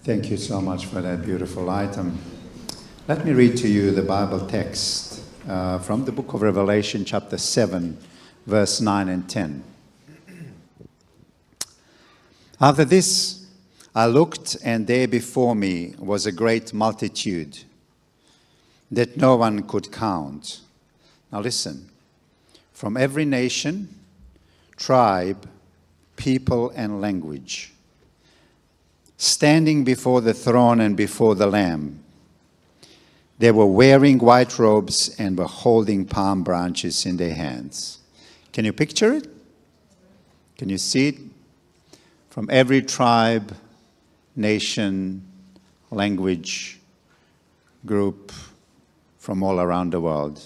Thank you so much for that beautiful item. Let me read to you the Bible text from the book of Revelation, chapter 7, verse 9 and 10. After this, I looked, and there before me was a great multitude that no one could count. Now listen, from every nation, tribe, people, and language, standing before the throne and before the Lamb. They were wearing white robes and were holding palm branches in their hands. Can you picture it? Can you see it? From every tribe, nation, language, group, from all around the world.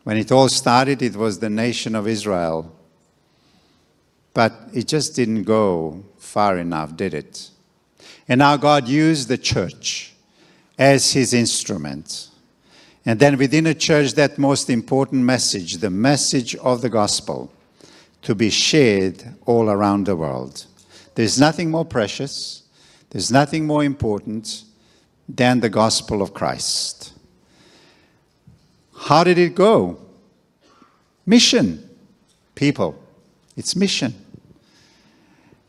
When it all started, it was the nation of Israel. But it just didn't go far enough, did it? And now God used the church as his instrument. And then within a church, that most important message, the message of the gospel, to be shared all around the world. There's nothing more precious, there's nothing more important than the gospel of Christ. How did it go? Mission. People. It's mission.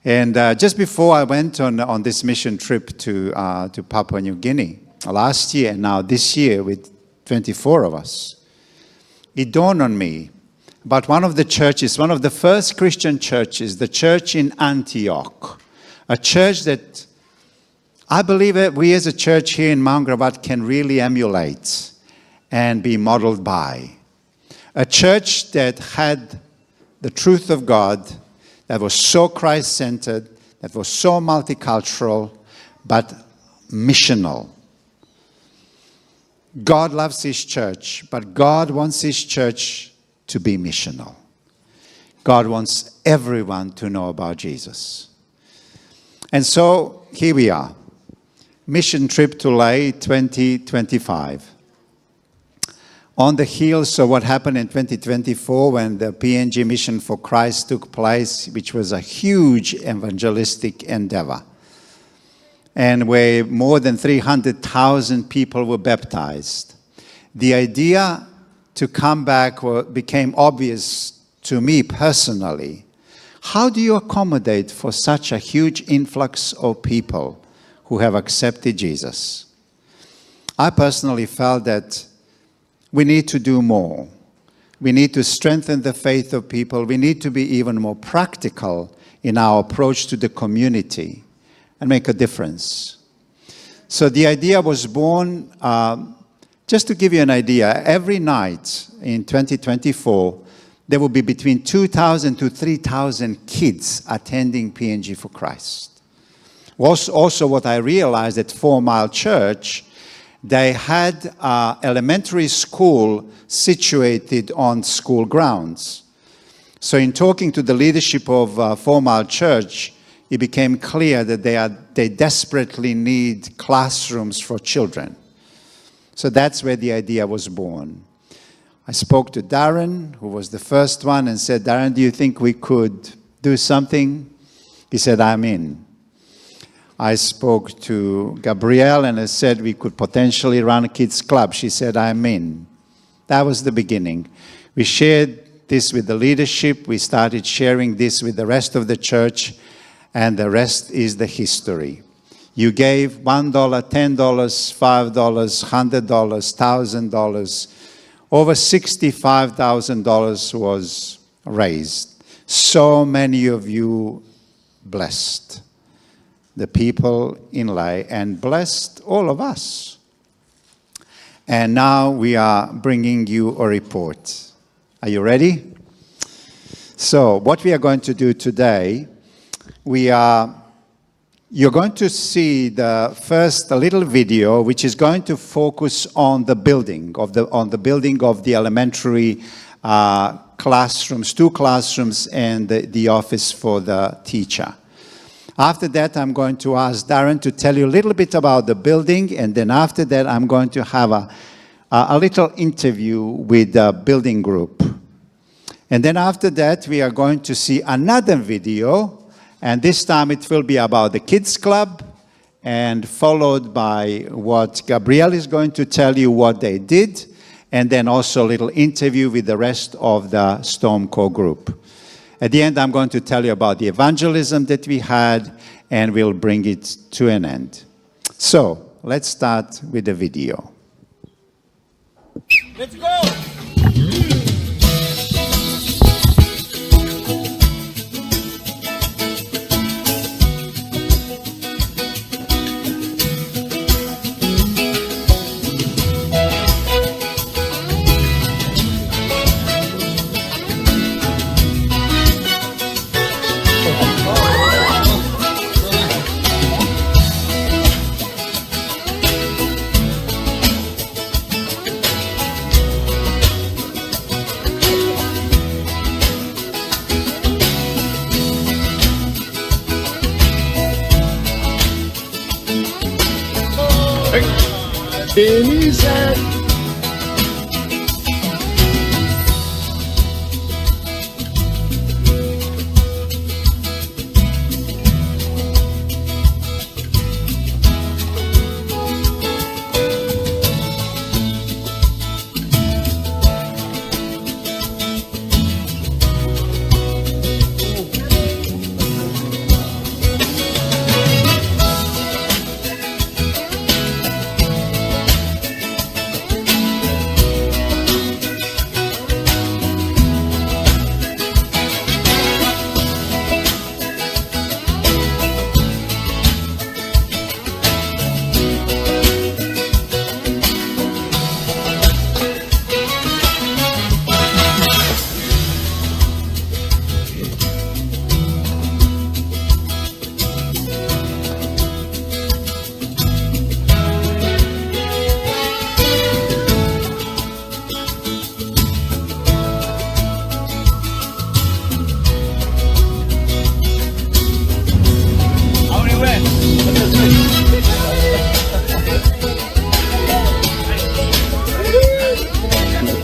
And just before I went on this mission trip to Papua New Guinea last year, and now this year with 24 of us, it dawned on me about one of the churches, one of the first Christian churches, the church in Antioch, a church that I believe that we as a church here in Mount Gravatt can really emulate and be modeled by. A church that had the truth of God, that was so Christ-centered, that was so multicultural, but missional. God loves his church, but God wants his church to be missional. God wants everyone to know about Jesus. And so here we are. Mission trip to Lae 2025. On the heels of what happened in 2024 when the PNG Mission for Christ took place, which was a huge evangelistic endeavor, and where more than 300,000 people were baptized. The idea to come back became obvious to me personally. How do you accommodate for such a huge influx of people who have accepted Jesus? I personally felt that we need to do more. We need to strengthen the faith of people. We need to be even more practical in our approach to the community and make a difference. So the idea was born, just to give you an idea, every night in 2024, there will be between 2,000 to 3,000 kids attending PNG for Christ. Also what I realized at 4 Mile Church, they had elementary school situated on school grounds. So in talking to the leadership of 4 Mile Church, it became clear that they desperately need classrooms for children. So that's where the idea was born. I spoke to Darren, who was the first one, and said, Darren, do you think we could do something? He said, I'm in. I spoke to Gabrielle and I said we could potentially run a kids club. She said, I'm in. That was the beginning. We shared this with the leadership. We started sharing this with the rest of the church, and the rest is the history. You gave $1, $10, $5, $100, $1,000. Over $65,000 was raised. So many of you blessed the people in Lae and blessed all of us. And now we are bringing you a report. Are you ready? So what we are going to do today, you're going to see a little video which is going to focus on the building of the elementary classrooms, 2 classrooms and the office for the teacher. After that, I'm going to ask Darren to tell you a little bit about the building, and then after that, I'm going to have a little interview with the building group. And then after that, we are going to see another video, And this time it will be about the Kids Club, and followed by what Gabrielle is going to tell you what they did, and then also a little interview with the rest of the Storm Core group. At the end, I'm going to tell you about the evangelism that we had, and we'll bring it to an end. So, let's start with the video. Let's go!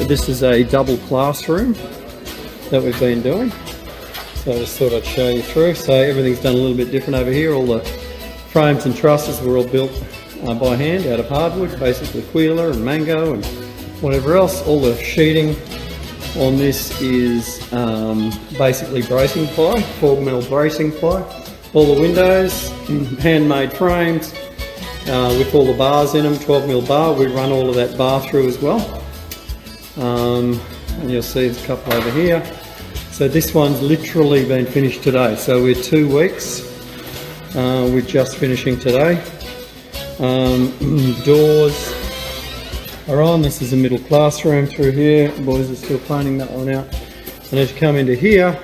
This is a double classroom that we've been doing. So I just thought I'd show you through. So everything's done a little bit different over here. All the frames and trusses were all built by hand out of hardwood, basically Quila and mango and whatever else. All the sheeting on this is basically bracing ply, 4mm bracing ply. All the windows, handmade frames with all the bars in them, 12mm bar. We run all of that bar through as well. And you'll see there's a couple over here. So this one's literally been finished today. So we're 2 weeks. We're just finishing today. Doors are on. This is a middle classroom through here. The boys are still painting that one out. And as you come into here,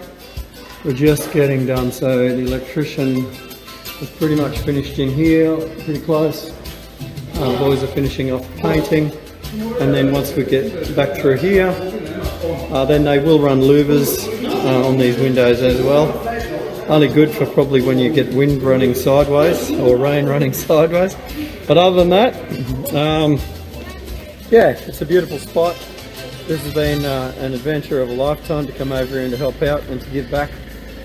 we're just getting done. So the electrician is pretty much finished in here, pretty close. The boys are finishing off painting. And then once we get back through here, then they will run louvers on these windows as well. Only good for probably when you get wind running sideways or rain running sideways. But other than that, yeah, it's a beautiful spot. This has been an adventure of a lifetime to come over here and to help out and to give back.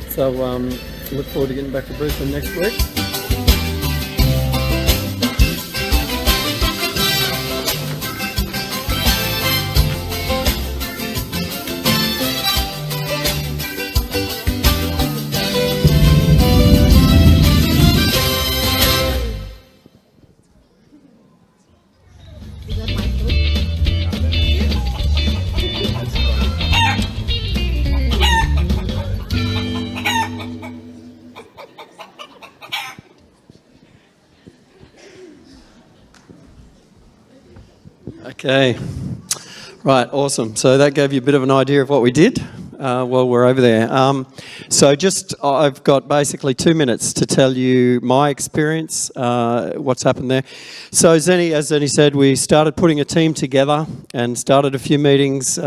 So look forward to getting back to Brisbane next week. Okay, right, awesome. So that gave you a bit of an idea of what we did while we're over there. I've got basically 2 minutes to tell you my experience, what's happened there. So as Zenny said, we started putting a team together and started a few meetings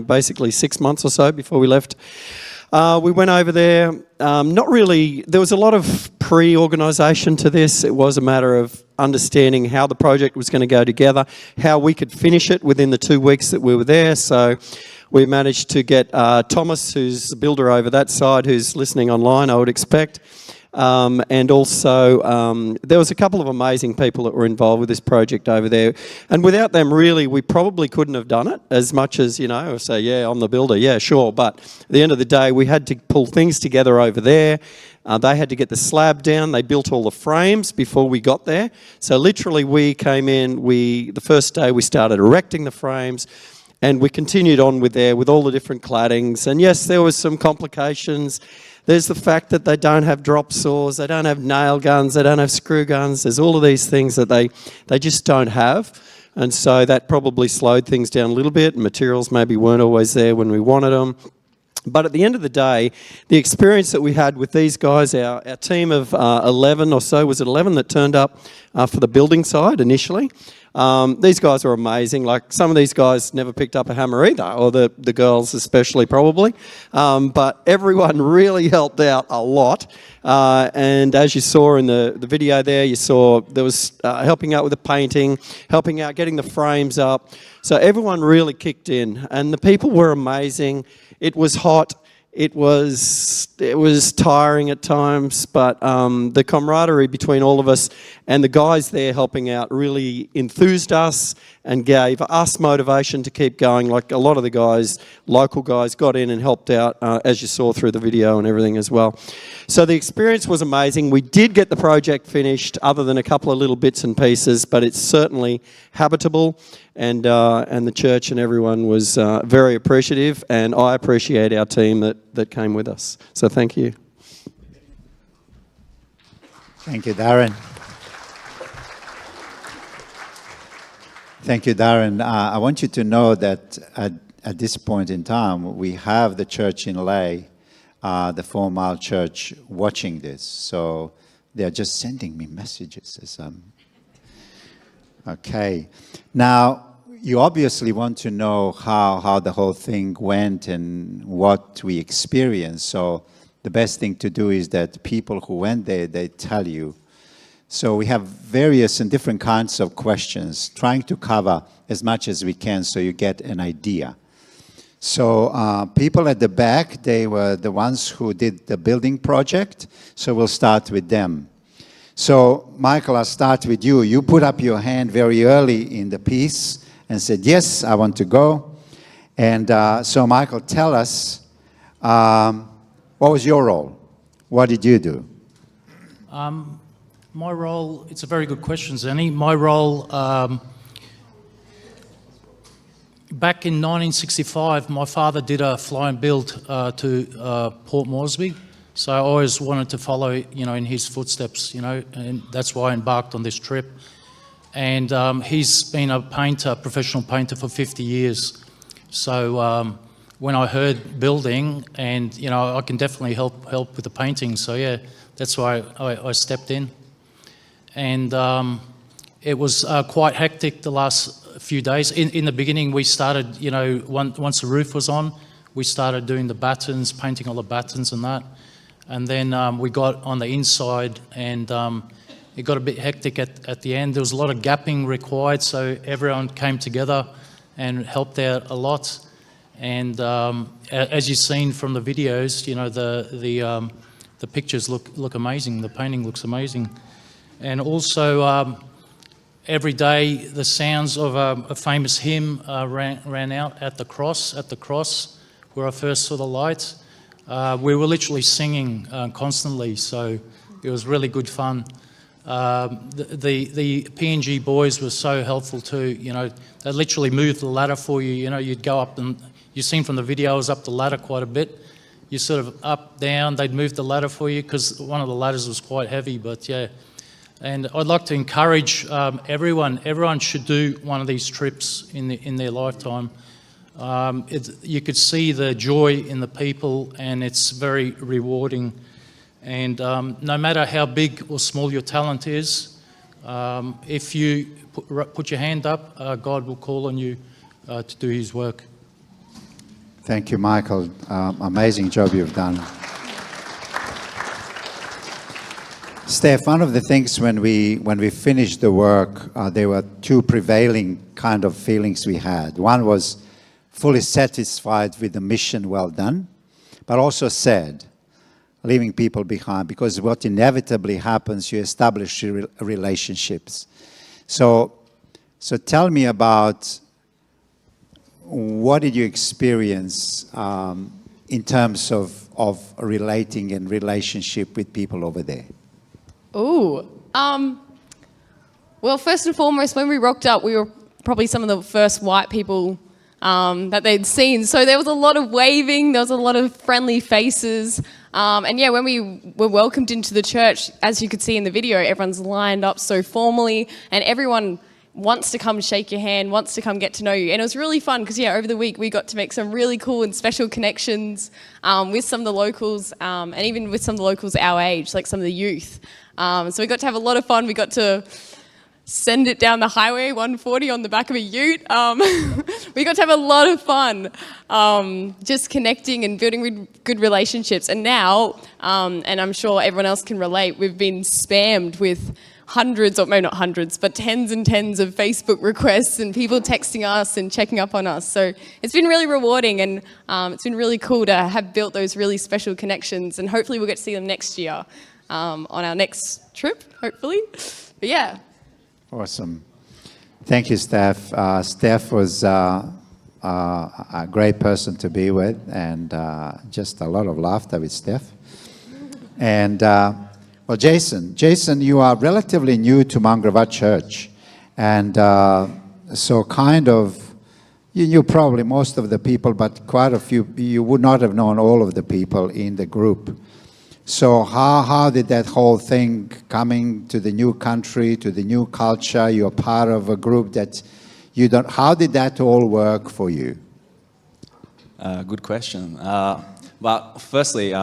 basically 6 months or so before we left. We went over there, not really, there was a lot of pre-organisation to this. It was a matter of understanding how the project was going to go together, how we could finish it within the 2 weeks that we were there. So we managed to get Thomas, who's the builder over that side, who's listening online, I would expect, And also, there was a couple of amazing people that were involved with this project over there. And without them, really, we probably couldn't have done it as much as, you know, say, yeah, I'm the builder, yeah, sure. But at the end of the day, we had to pull things together over there. They had to get the slab down. They built all the frames before we got there. So literally, we came in, the first day we started erecting the frames, and we continued on with all the different claddings. And yes, there was some complications. There's the fact that they don't have drop saws, they don't have nail guns, they don't have screw guns. There's all of these things that they just don't have. And so that probably slowed things down a little bit. Materials maybe weren't always there when we wanted them. But at the end of the day, the experience that we had with these guys, our team of 11 or so, was it 11 that turned up for the building side initially? These guys were amazing. Like, some of these guys never picked up a hammer either, or the girls especially probably. But everyone really helped out a lot. And as you saw in the video there, you saw there was helping out with the painting, helping out getting the frames up. So everyone really kicked in, and the people were amazing. It was hot. It was tiring at times, but the camaraderie between all of us and the guys there helping out really enthused us and gave us motivation to keep going. Like, a lot of the guys, local guys, got in and helped out, as you saw through the video and everything as well. So the experience was amazing. We did get the project finished, other than a couple of little bits and pieces, but it's certainly habitable, and the church and everyone was very appreciative, and I appreciate our team that came with us. So thank you. Thank you, Darren. Thank you, Darren. I want you to know that at this point in time, we have the church in Lay, the 4 Mile Church, watching this. So they're just sending me messages as okay. Now, you obviously want to know how the whole thing went and what we experienced. So the best thing to do is that people who went there, they tell you. So we have various and different kinds of questions, trying to cover as much as we can so you get an idea. So people at the back, they were the ones who did the building project. So we'll start with them. So Michael, I'll start with you. You put up your hand very early in the piece and said, yes, I want to go. And so Michael, tell us, what was your role? What did you do? My role, it's a very good question, Zenny. My role, back in 1965, my father did a fly and build to Port Moresby. So I always wanted to follow, in his footsteps, and that's why I embarked on this trip. And he's been a painter, professional painter for 50 years. So when I heard building, and, I can definitely help with the painting. So yeah, that's why I stepped in. And it was quite hectic the last few days. In the beginning, we started, once the roof was on, we started doing the battens, painting all the battens and that. And then we got on the inside, and it got a bit hectic at the end. There was a lot of gapping required, so everyone came together and helped out a lot. And as you've seen from the videos, the pictures look amazing. The painting looks amazing. And also, every day the sounds of a famous hymn ran out at the cross where I first saw the light. We were literally singing constantly, so it was really good fun. The PNG boys were so helpful too. They literally moved the ladder for you. You'd go up, and you've seen from the video, I was up the ladder quite a bit. You sort of up, down, they'd move the ladder for you because one of the ladders was quite heavy, but yeah. And I'd like to encourage everyone. Everyone should do one of these trips in their lifetime. You could see the joy in the people, and it's very rewarding. And no matter how big or small your talent is, if you put your hand up, God will call on you to do His work. Thank you, Michael. Amazing job you've done. Steph, one of the things when we finished the work, there were 2 prevailing kind of feelings we had. One was fully satisfied with the mission well done, but also sad. leaving people behind, because what inevitably happens, you establish relationships. So tell me about what did you experience in terms of relating and relationship with people over there? Well, first and foremost, when we rocked up, we were probably some of the first white people that they'd seen. So there was a lot of waving, there was a lot of friendly faces. And yeah, when we were welcomed into the church, as you could see in the video, everyone's lined up so formally, and everyone wants to come shake your hand, wants to come get to know you. And it was really fun because, yeah, over the week we got to make some really cool and special connections with some of the locals, and even with some of the locals our age, like some of the youth. So we got to have a lot of fun. We got to send it down the highway 140 on the back of a ute. We got to have a lot of fun just connecting and building good relationships. And now, and I'm sure everyone else can relate, we've been spammed with hundreds, or maybe not hundreds, but tens and tens of Facebook requests and people texting us and checking up on us. So it's been really rewarding, and it's been really cool to have built those really special connections, and hopefully we'll get to see them next year on our next trip, hopefully. But yeah. Awesome. Thank you, Steph. Steph was a great person to be with, and just a lot of laughter with Steph. And well, Jason, you are relatively new to Mangravat Church, and so kind of, you knew probably most of the people, but quite a few, you would not have known all of the people in the group. So how did that whole thing, coming to the new country, to the new culture, you're part of a group that you don't, how did that all work for you? Good question. Well, firstly,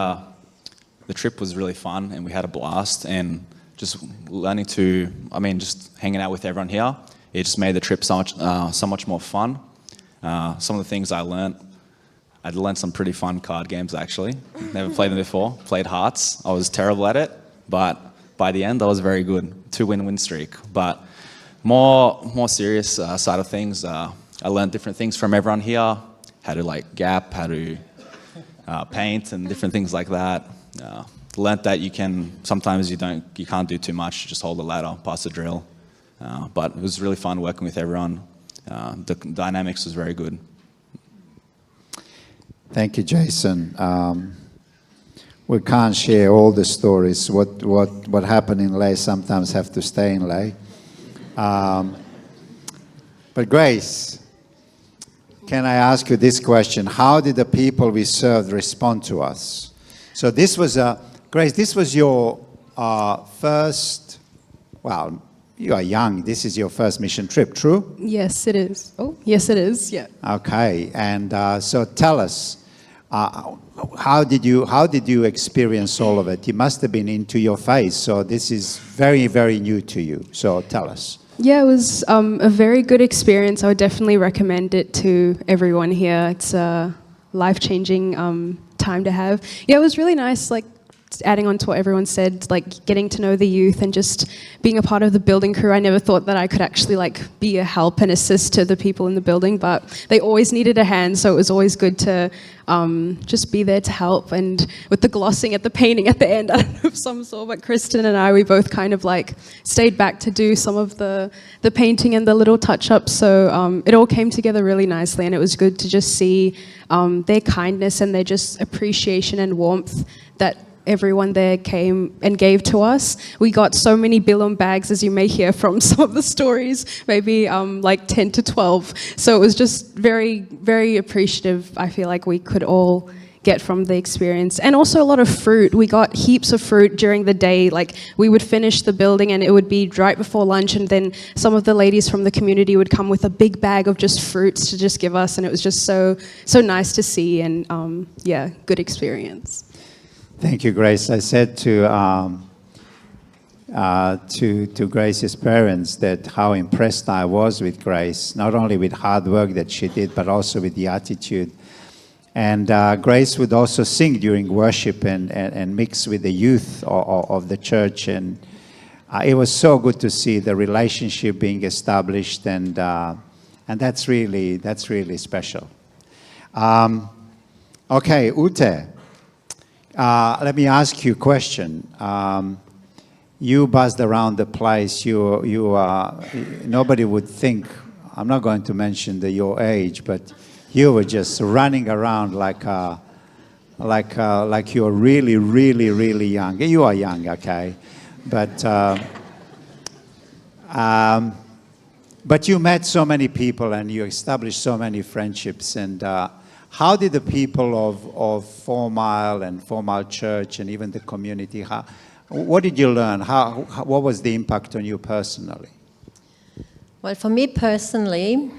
the trip was really fun and we had a blast, and just learning to, just hanging out with everyone here, it just made the trip so much more fun. Some of the things I'd learned some pretty fun card games actually. Never played them before. Played Hearts. I was terrible at it, but by the end I was very good. 2-win streak. But more serious side of things, I learned different things from everyone here. How to gap, how to paint, and different things like that. Learned that sometimes you can't do too much, just hold the ladder, pass the drill. But it was really fun working with everyone. The dynamics was very good. Thank you, Jason. We can't share all the stories. What happened in Lay sometimes have to stay in Lay. But Grace, can I ask you this question? How did the people we served respond to us? So this was Grace, this was your first, well, you are young. This is your first mission trip, true? Yes, it is. Oh, yes, it is. Yeah. Okay, and so tell us, how did you experience all of it? It must have been into your face. So this is very, very new to you. So tell us. Yeah, it was a very good experience. I would definitely recommend it to everyone here. It's a life-changing time to have. Yeah, it was really nice, adding on to what everyone said, getting to know the youth and just being a part of the building crew. I never thought that I could actually be a help and assist to the people in the building, but they always needed a hand, so it was always good to just be there to help. And with the glossing at the painting at the end, I don't know if some saw, but Kristen and I, we both kind of stayed back to do some of the painting and the little touch-ups, so it all came together really nicely, and it was good to just see their kindness and their just appreciation and warmth that everyone there came and gave to us. We got so many bilum bags, as you may hear from some of the stories, maybe 10 to 12. So it was just very, very appreciative, I feel like we could all get from the experience. And also a lot of fruit. We got heaps of fruit during the day. We would finish the building and it would be right before lunch, and then some of the ladies from the community would come with a big bag of just fruits to just give us, and it was just so nice to see, and yeah, good experience. Thank you, Grace. I said to Grace's parents that how impressed I was with Grace, not only with hard work that she did, but also with the attitude. And Grace would also sing during worship and mix with the youth of the church. And it was so good to see the relationship being established, and that's really special. Okay, Ute. Let me ask you a question. You buzzed around the place. Nobody would think. I'm not going to mention your age, but you were just running around like you're really, really, really young. You are young, okay, but you met so many people and you established so many friendships. And how did the people of 4 Mile and 4 Mile Church and even the community, what did you learn? What was the impact on you personally? Well, for me personally,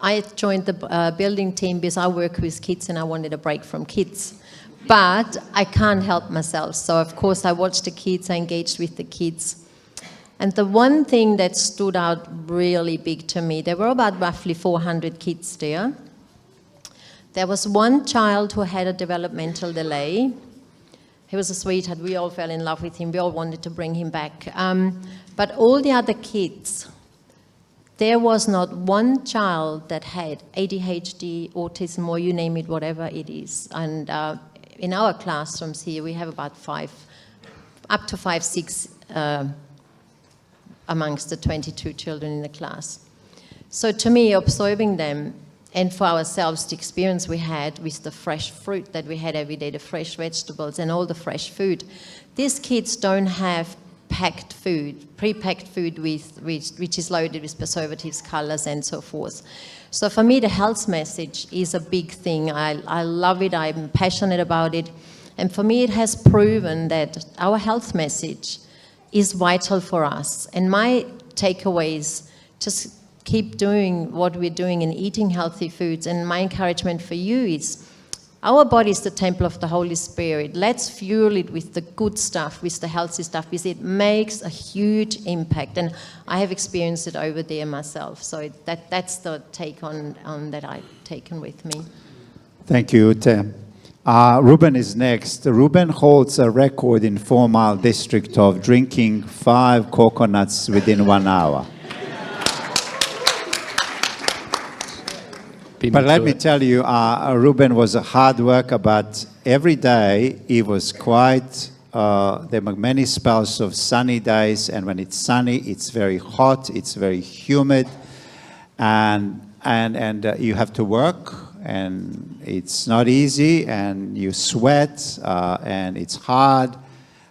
I joined the building team because I work with kids and I wanted a break from kids. But I can't help myself. So, of course, I watched the kids, I engaged with the kids. And the one thing that stood out really big to me, there were about roughly 400 kids there. There was one child who had a developmental delay. He was a sweetheart. We all fell in love with him. We all wanted to bring him back. But all the other kids, there was not one child that had ADHD, autism, or you name it, whatever it is. And in our classrooms here, we have about 6 amongst the 22 children in the class. So to me, observing them, and for ourselves, the experience we had with the fresh fruit that we had every day, the fresh vegetables and all the fresh food, these kids don't have packed food, pre-packed food which is loaded with preservatives, colors, and so forth. So for me, the health message is a big thing. I love it. I'm passionate about it. And for me, it has proven that our health message is vital for us. And my takeaway is just keep doing what we're doing and eating healthy foods. And my encouragement for you is our body is the temple of the Holy Spirit. Let's fuel it with the good stuff, with the healthy stuff, because it makes a huge impact. And I have experienced it over there myself. So that's the take on that I've taken with me. Thank you, Tim. Ruben is next. Ruben holds a record in 4 Mile District of drinking 5 coconuts within 1 hour. But let me tell you, Ruben was a hard worker, but every day he was quite, there were many spells of sunny days, and when it's sunny, it's very hot, it's very humid, and you have to work, and it's not easy, and you sweat, and it's hard,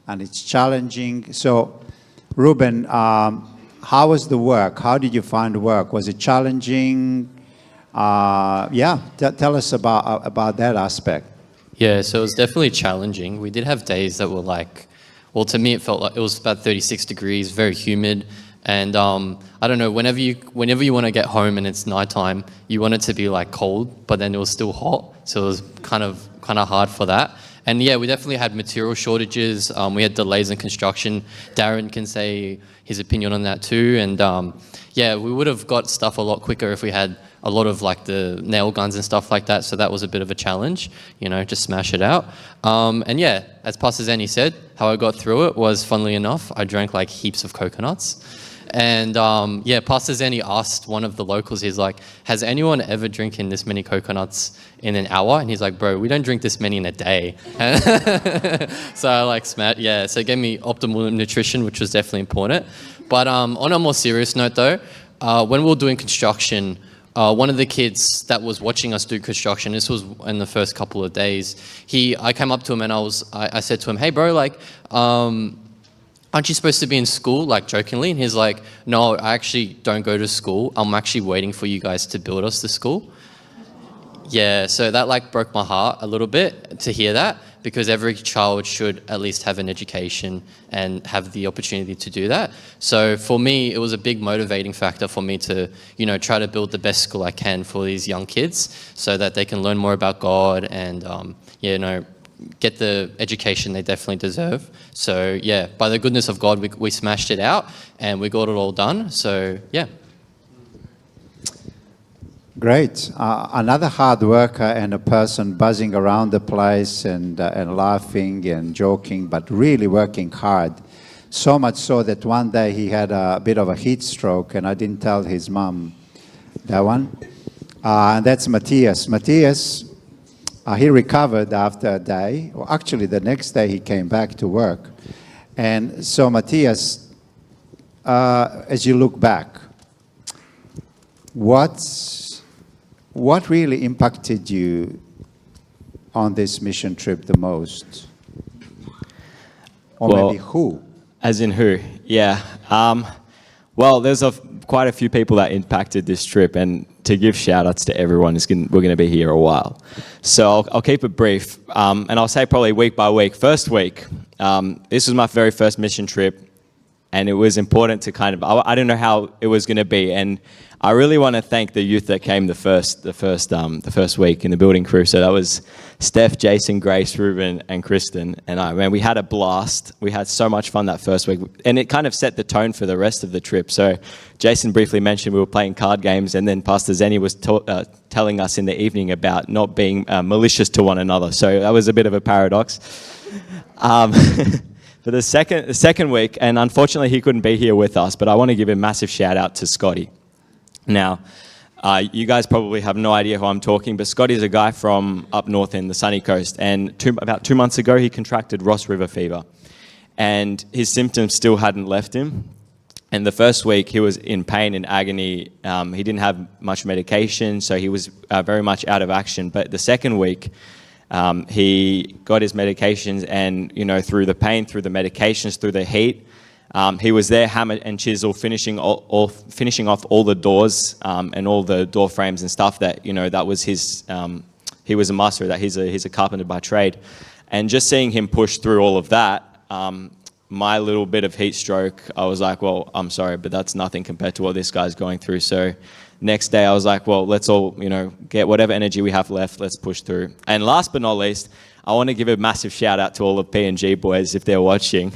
and it's challenging. So, Ruben, how was the work? How did you find work? Was it challenging? Tell us about that aspect. Yeah, so it was definitely challenging. We did have days that were like, well, to me it felt like it was about 36 degrees, very humid, and I don't know. Whenever you want to get home and it's nighttime, you want it to be like cold, but then it was still hot, so it was kind of hard for that. And yeah, we definitely had material shortages. We had delays in construction. Darren can say his opinion on that too. And yeah, we would have got stuff a lot quicker if we had a lot of like the nail guns and stuff like that. So that was a bit of a challenge, just smash it out. And yeah, as Pastor Zenny said, how I got through it was, funnily enough, I drank like heaps of coconuts. And yeah, Pastor Zenny asked one of the locals, he's like, has anyone ever drinking this many coconuts in an hour? And he's like, bro, we don't drink this many in a day. So I like smacked, yeah. So it gave me optimal nutrition, which was definitely important. But on a more serious note though, when we were doing construction, one of the kids that was watching us do construction, this was in the first couple of days, I came up to him and I said to him, hey bro, like, aren't you supposed to be in school, like jokingly? And he's like, no, I actually don't go to school. I'm actually waiting for you guys to build us the school. Yeah, so that like broke my heart a little bit to hear that, because every child should at least have an education and have the opportunity to do that. So for me, it was a big motivating factor for me to, try to build the best school I can for these young kids so that they can learn more about God and, get the education they definitely deserve. So yeah, by the goodness of God, we smashed it out and we got it all done. So yeah. Great. Another hard worker and a person buzzing around the place and laughing and joking, but really working hard. So much so that one day he had a bit of a heat stroke, and I didn't tell his mom that one. And that's Matthias. Matthias, he recovered after a day. Well, actually, the next day he came back to work. And so, Matthias, as you look back, what really impacted you on this mission trip the most? Or Well, maybe who? As in who? Yeah. Well, there's quite a few people that impacted this trip, and to give shout-outs to everyone, we're going to be here a while. So I'll keep it brief, and I'll say probably week by week. First week, this was my very first mission trip, and it was important to I didn't know how it was going to be, and I really want to thank the youth that came the first week in the building crew. So that was Steph, Jason, Grace, Ruben, and Kristen, and I. Man, we had a blast. We had so much fun that first week, and it kind of set the tone for the rest of the trip. So Jason briefly mentioned we were playing card games, and then Pastor Zenny was telling us in the evening about not being malicious to one another. So that was a bit of a paradox. For the second week, and unfortunately he couldn't be here with us, but I want to give a massive shout out to Scotty. Now, you guys probably have no idea who I'm talking, but Scotty's a guy from up north in the sunny coast, and about 2 months ago he contracted Ross River fever, and his symptoms still hadn't left him. And the first week he was in pain and agony. He didn't have much medication, so he was very much out of action. But the second week, he got his medications, and through the pain, through the medications, through the heat, he was there, hammer and chisel, finishing off all the doors and all the door frames and stuff that that was his. He was a master of that. He's a carpenter by trade, and just seeing him push through all of that, my little bit of heat stroke, I was like, well, I'm sorry, but that's nothing compared to what this guy's going through. So next day, I was like, well, let's all get whatever energy we have left. Let's push through. And last but not least, I want to give a massive shout out to all the PNG boys if they're watching.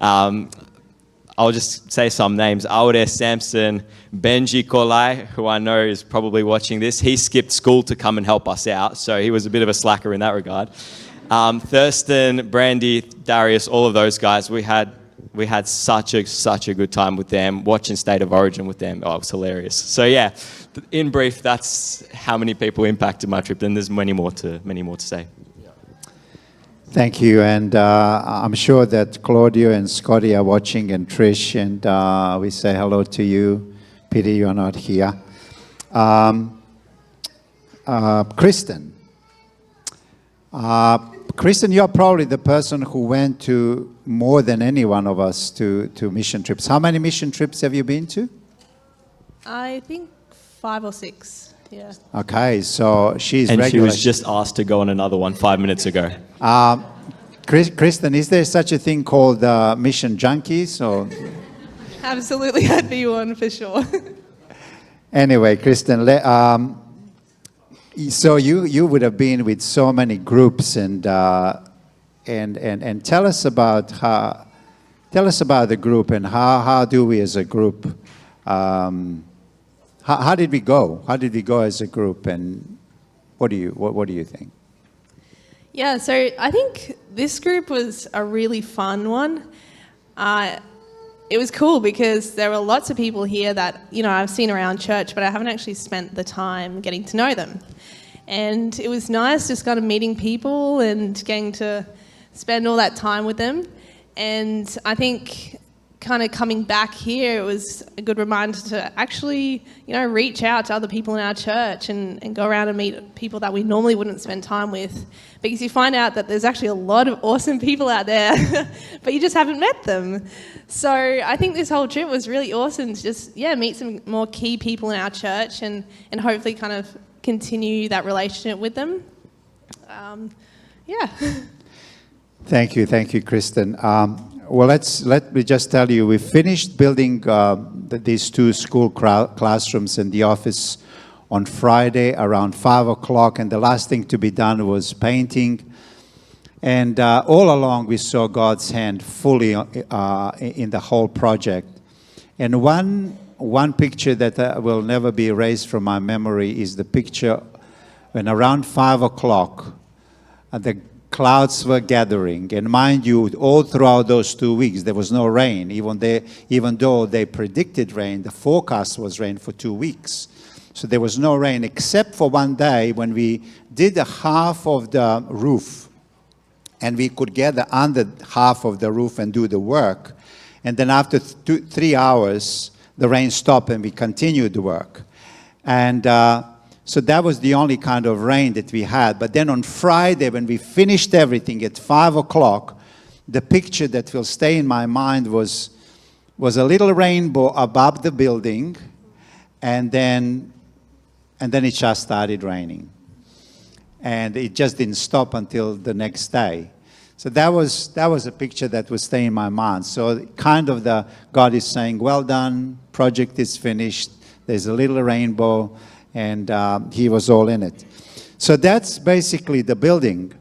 I'll just say some names. Aure Samson, Benji Kolai, who I know is probably watching this. He skipped school to come and help us out, so he was a bit of a slacker in that regard. Thurston, Brandy, Darius, all of those guys, we had such a good time with them, watching State of Origin with them. Oh, it was hilarious. So yeah, in brief, that's how many people impacted my trip, and there's many more to say. Thank you, and I'm sure that Claudio and Scotty are watching, and Trish, and we say hello to you. Pity you're not here. Kristen. Kristen, you're probably the person who went to more than any one of us to mission trips. How many mission trips have you been to? I think 5 or 6, yeah. Okay, so she's and regular. she was just asked to go on another one 5 minutes ago. Kristen, is there such a thing called mission junkies? Or? Absolutely, I'd be one for sure. Anyway, Kristen, so you would have been with so many groups, and tell us about the group, and how do we as a group, how did we go? How did we go as a group, and what do you think? Yeah, so I think this group was a really fun one. It was cool because there were lots of people here that, I've seen around church, but I haven't actually spent the time getting to know them. And it was nice just kind of meeting people and getting to spend all that time with them. And I think kind of coming back here, it was a good reminder to actually, reach out to other people in our church and go around and meet people that we normally wouldn't spend time with. Because you find out that there's actually a lot of awesome people out there, but you just haven't met them. So I think this whole trip was really awesome to just, meet some more key people in our church and hopefully kind of continue that relationship with them. Thank you, Kristen. Well, let me just tell you, we finished building these 2 school classrooms in the office on Friday around 5 o'clock, and the last thing to be done was painting. And all along, we saw God's hand fully in the whole project. And one picture that will never be erased from my memory is the picture when around 5 o'clock, the clouds were gathering. And mind you, all throughout those 2 weeks, there was no rain. Even though they predicted rain, the forecast was rain for 2 weeks. So there was no rain, except for one day when we did the half of the roof, and we could gather under half of the roof and do the work. And then after 3 hours, the rain stopped and we continued the work. And so that was the only kind of rain that we had. But then on Friday, when we finished everything at 5 o'clock, the picture that will stay in my mind was a little rainbow above the building, and then it just started raining. And it just didn't stop until the next day. So that was a picture that was staying in my mind. So kind of God is saying, well done, project is finished, there's a little rainbow, and he was all in it. So that's basically the building.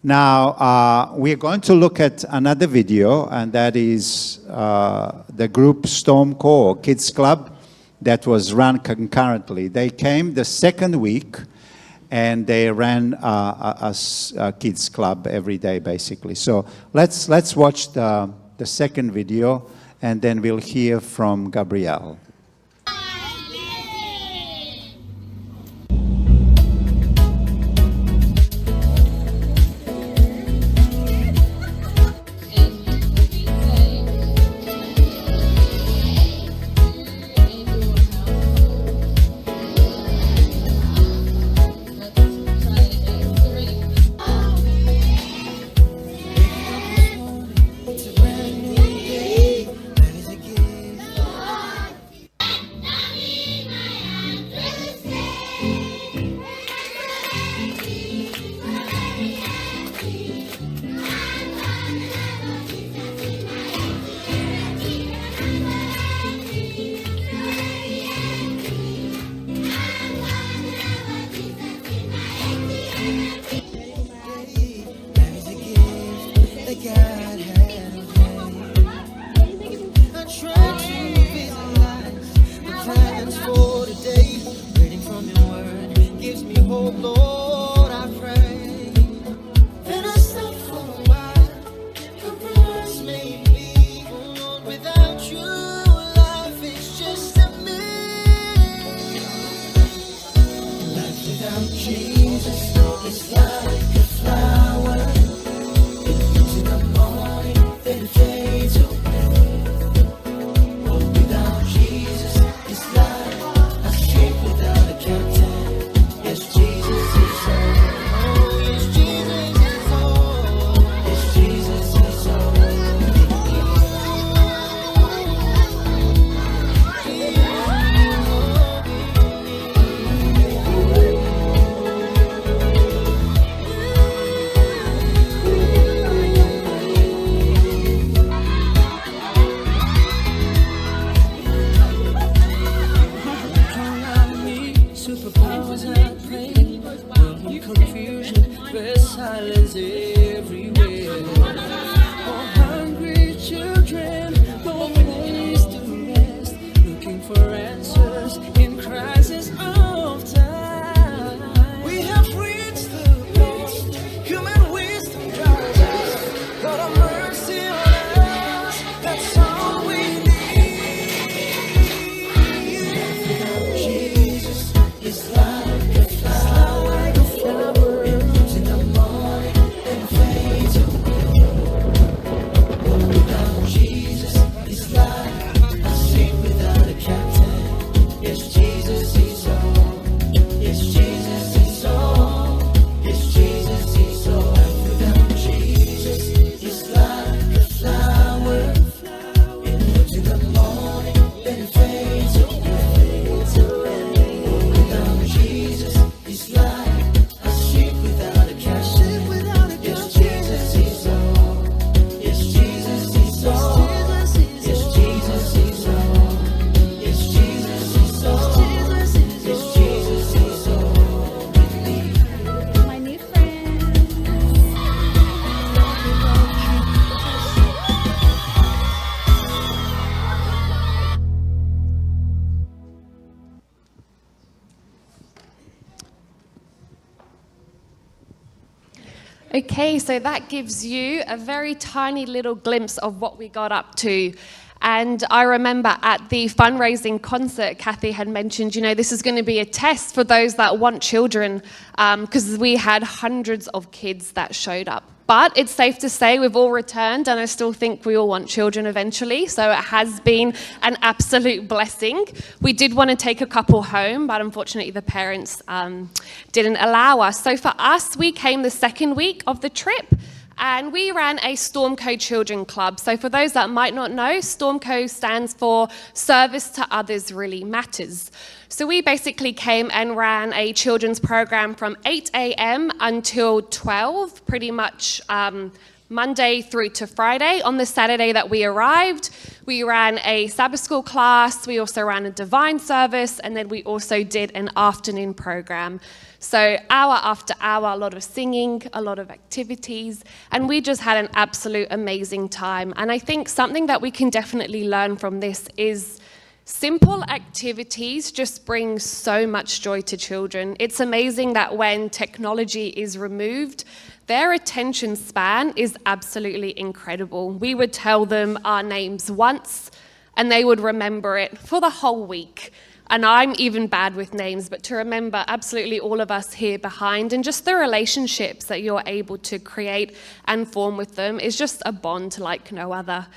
Now, we're going to look at another video, and that is the group Storm Core Kids Club that was run concurrently. They came the second week, and they ran a kids club every day, basically. So let's watch the second video, and then we'll hear from Gabrielle. Okay, so that gives you a very tiny little glimpse of what we got up to And I remember at the fundraising concert, Kathy had mentioned, this is going to be a test for those that want children, because we had hundreds of kids that showed up. But it's safe to say we've all returned, and I still think we all want children eventually. So it has been an absolute blessing. We did want to take a couple home, but unfortunately the parents didn't allow us. So for us, we came the second week of the trip, and we ran a Stormco Children Club. So for those that might not know, Stormco stands for Service to Others Really Matters. So we basically came and ran a children's program from 8 a.m. until 12, pretty much Monday through to Friday. On the Saturday that we arrived, we ran a Sabbath school class, we also ran a divine service, and then we also did an afternoon program. So hour after hour, a lot of singing, a lot of activities, and we just had an absolute amazing time. And I think something that we can definitely learn from this is simple activities just bring so much joy to children. It's amazing that when technology is removed, their attention span is absolutely incredible. We would tell them our names once, and they would remember it for the whole week. And I'm even bad with names, but to remember absolutely all of us here behind, and just the relationships that you're able to create and form with them is just a bond like no other.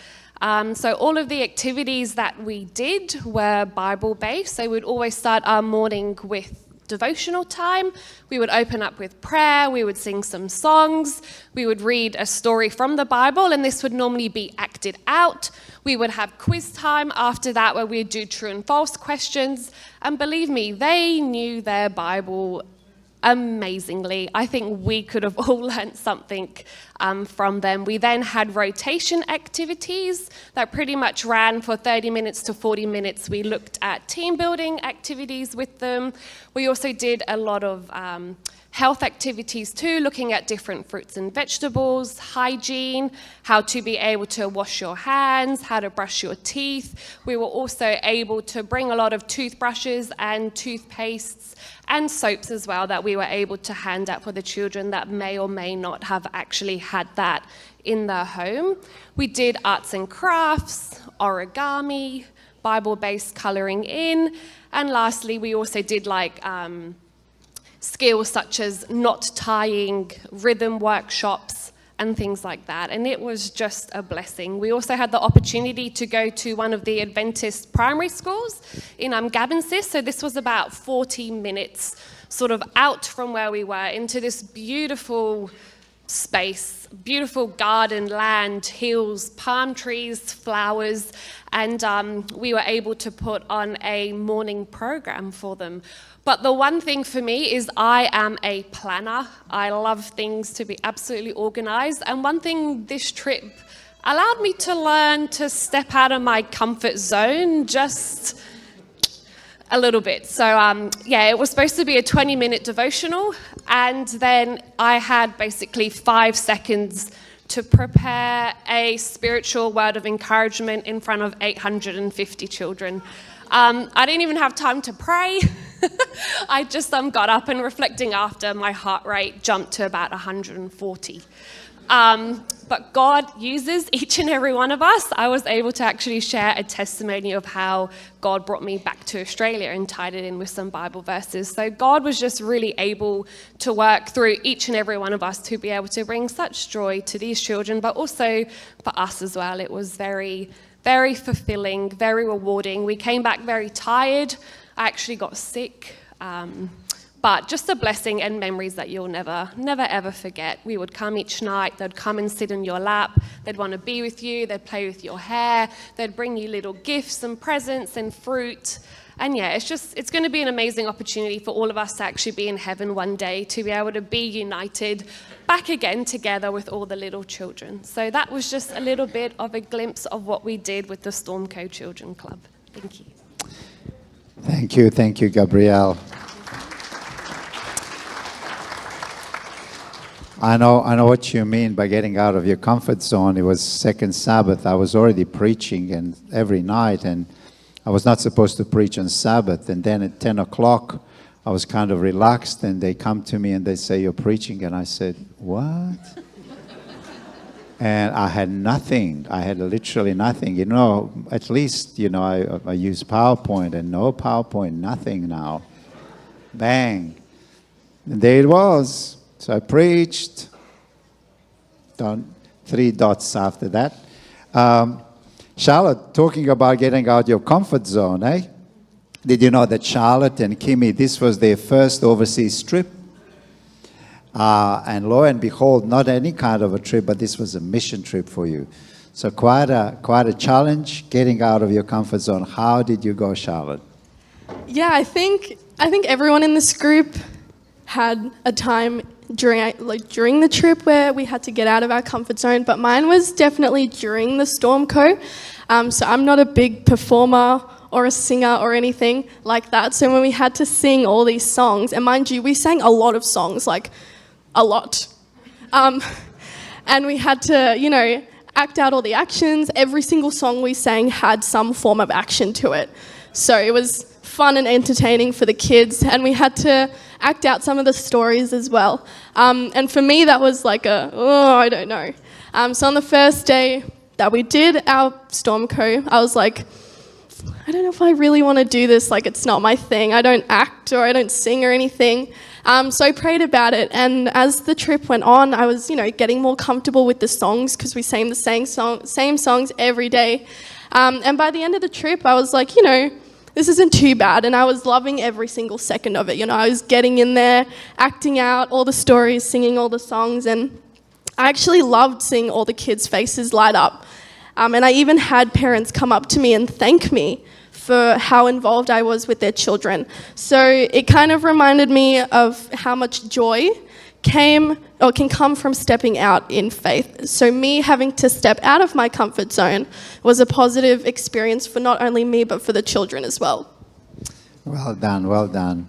So all of the activities that we did were Bible-based. So we'd always start our morning with devotional time. We would open up with prayer. We would sing some songs. We would read a story from the Bible, and this would normally be acted out. We would have quiz time after that, where we'd do true and false questions. And believe me, they knew their Bible amazingly. I think we could have all learnt something from them. We then had rotation activities that pretty much ran for 30 minutes to 40 minutes. We looked at team building activities with them. We also did a lot of health activities too, looking at different fruits and vegetables, hygiene, how to be able to wash your hands, how to brush your teeth. We were also able to bring a lot of toothbrushes and toothpastes and soaps as well that we were able to hand out for the children that may or may not have actually had that in their home. We did arts and crafts, origami, Bible-based colouring in, and lastly we also did skills such as knot tying, rhythm workshops, and things like that. And it was just a blessing. We also had the opportunity to go to one of the Adventist primary schools in Gabonsis. So this was about 40 minutes sort of out from where we were into this beautiful space, beautiful garden, land, hills, palm trees, flowers, and we were able to put on a morning program for them. But the one thing for me is I am a planner. I love things to be absolutely organised, and one thing this trip allowed me to learn to step out of my comfort zone just a little bit. So it was supposed to be a 20-minute devotional, and then I had basically 5 seconds to prepare a spiritual word of encouragement in front of 850 children. I didn't even have time to pray. I just got up, and reflecting after, my heart rate jumped to about 140. But God uses each and every one of us. I was able to actually share a testimony of how God brought me back to Australia and tied it in with some Bible verses. So God was just really able to work through each and every one of us to be able to bring such joy to these children, but also for us as well. It was very, very fulfilling, very rewarding. We came back very tired. I actually got sick. But just a blessing and memories that you'll never ever forget. We would come each night, they'd come and sit in your lap, they'd want to be with you, they'd play with your hair, they'd bring you little gifts and presents and fruit. And it's going to be an amazing opportunity for all of us to actually be in heaven one day, to be able to be united back again together with all the little children. So that was just a little bit of a glimpse of what we did with the Stormco Children Club. Thank you. Thank you, Gabrielle. I know what you mean by getting out of your comfort zone. It was second Sabbath. I was already preaching and every night, and I was not supposed to preach on Sabbath. And then at 10 o'clock, I was kind of relaxed, and they come to me and they say, "You're preaching." And I said, "What?" And I had nothing. I had literally nothing. You know, at least, you know, I use PowerPoint, and no PowerPoint, nothing now. Bang. And there it was. So I preached. Down 3 dots after that. Charlotte, talking about getting out your comfort zone, eh? Did you know that Charlotte and Kimmy, this was their first overseas trip? And lo and behold, not any kind of a trip, but this was a mission trip for you. So quite a challenge, getting out of your comfort zone. How did you go, Charlotte? Yeah, I think everyone in this group had a time during the trip where we had to get out of our comfort zone, but mine was definitely during the Stormco. So I'm not a big performer or a singer or anything like that. So when we had to sing all these songs, and mind you, we sang a lot of songs, like a lot. And we had to, you know, act out all the actions. Every single song we sang had some form of action to it. So it was fun and entertaining for the kids, and we had to act out some of the stories as well. And for me, that was like I don't know. So on the first day that we did our Stormco, I was like, I don't know if I really want to do this. Like, it's not my thing. I don't act or I don't sing or anything. So I prayed about it, and as the trip went on, I was, you know, getting more comfortable with the songs because we sang the same songs every day. And by the end of the trip, I was like, you know, this isn't too bad, and I was loving every single second of it. You know, I was getting in there, acting out all the stories, singing all the songs, and I actually loved seeing all the kids' faces light up. And I even had parents come up to me and thank me for how involved I was with their children. So it kind of reminded me of how much joy can come from stepping out in faith. So me having to step out of my comfort zone was a positive experience for not only me, but for the children as well. Well done, well done.